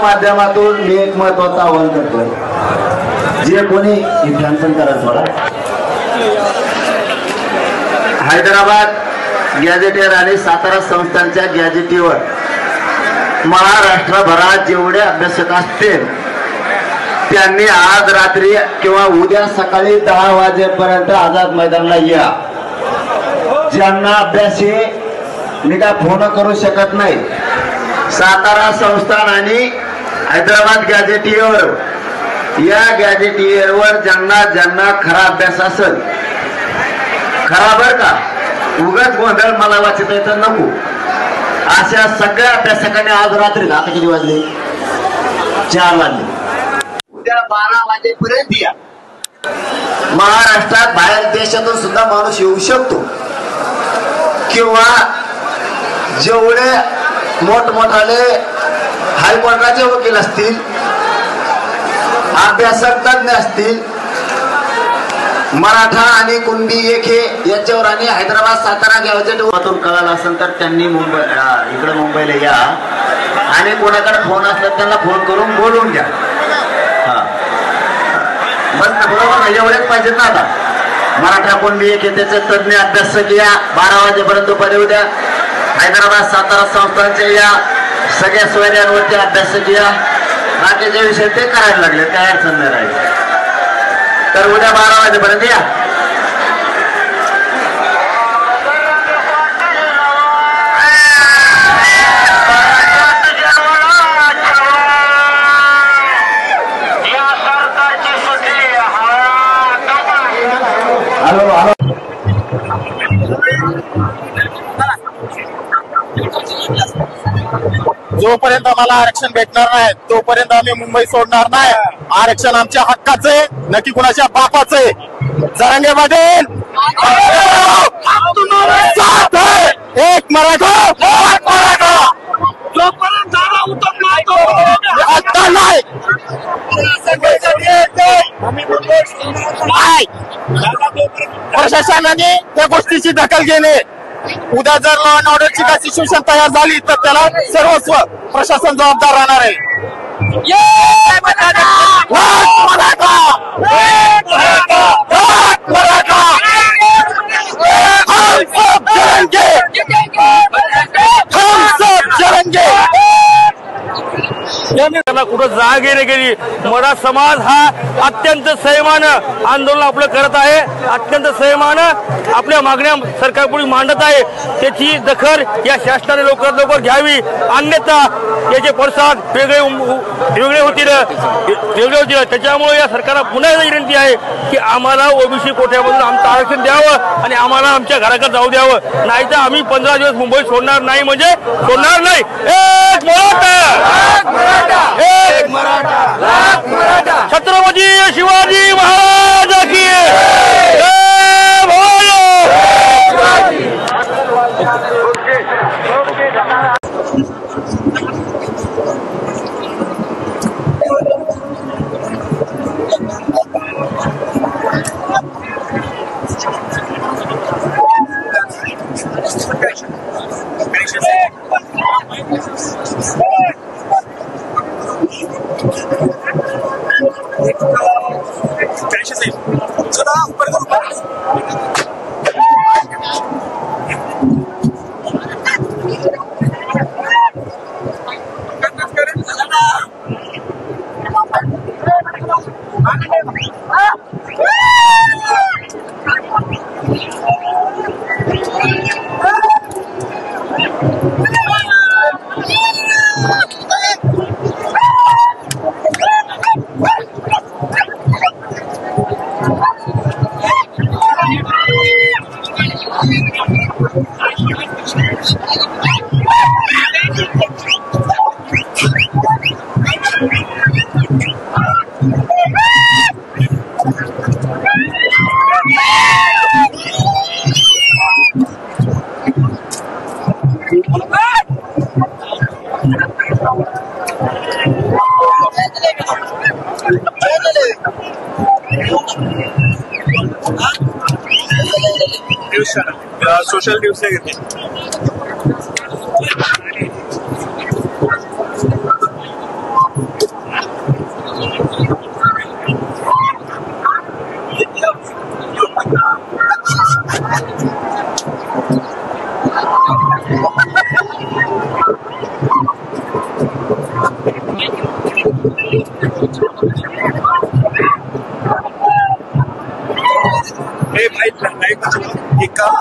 माध्यमातून मी एक महत्वाचं आवाहन करतोय, जे कोणी ध्यान पण करा थोडा. हैदराबाद गॅझेटियर आणि सातारा संस्थांच्या गॅझेटीवर महाराष्ट्रभरात जेवढे अभ्यासक असतील त्यांनी आज रात्री किंवा उद्या सकाळी 10 वाजेपर्यंत आझाद मैदानाला या. ज्यांना अभ्यासी मी काय फोन करू शकत नाही, सातारा संस्थान आणि हैदराबाद गॅझेटियर या गॅझेटियरवर ज्यांना खरा अभ्यास असेल, खरा बर का, उगाच गोंधळ मला वाचता येतं नको, अशा सगळ्या अभ्यासकांनी आज रात्री, आता किती वाजले, 4 वाजले, उद्या 12 वाजेपर्यंत या. महाराष्ट्रात बाहेर देशातून सुद्धा माणूस येऊ शकतो, किंवा जेवढे मोठमोठाले हायकोर्टाचे वकील असतील, अभ्यासक तज्ञ असतील, मराठा आणि कुणबी एके याच्यावर आणि हैदराबाद सातारा गॅझेटवरून कळालं असेल तर त्यांनी इकडे मुंबईला या आणि कोणाकडे फोन असला त्यांना फोन करून बोलवून घ्या. बस बरोबर ना, एवढेच पाहिजेत ना. आता मराठा कुणबी एके त्याचे तज्ञ अभ्यासक या 12 वाजेपर्यंत दुपारी उद्या हैदराबाद सातारा संस्थांचे या सगळ्या सोयऱ्यांवरती अभ्यासक या. बाकीचे विषय ते करायला लागले, काय अडचण नाही राहील. तर उद्या 12 वाजेपर्यंत या. जोपर्यंत आम्हाला आरक्षण भेटणार नाही तोपर्यंत आम्ही मुंबई सोडणार नाही. आरक्षण आमच्या हक्काचं आहे, नक्की कुणाच्या बापाचं आहे. जरांगे पाटील एक मराठा, जोपर्यंत आता नाही प्रशासनाने त्या गोष्टीची दखल घेणे. उद्या जर लॉ अँड ऑर्डरची काही सिच्युएशन तयार झाली तर त्याला सर्वस्व प्रशासन जबाबदार राहणार आहे. कुठं जाग येणे गेली. मराठा समाज हा अत्यंत संयमानं आंदोलन आपलं करत आहे, अत्यंत संयमानं आपल्या मागण्या सरकारपुढे मांडत आहे. त्याची दखल या शासनाने लवकरात लवकर घ्यावी, अन्यथा याचे पडसाद वेगळे होतील. त्याच्यामुळे या सरकारला पुन्हा एकदा विनंती आहे की आम्हाला ओबीसी कोट्यामधून आमचं आरक्षण द्यावं आणि आम्हाला आमच्या घराकडे जाऊ द्यावं, नाही तर आम्ही 15 दिवस मुंबई सोडणार नाही, म्हणजे सोडणार नाही. एक मराठा, छत्रपती शिवाजी महाराज की जय भवानी. सोशल न्यूज से घेते एक काम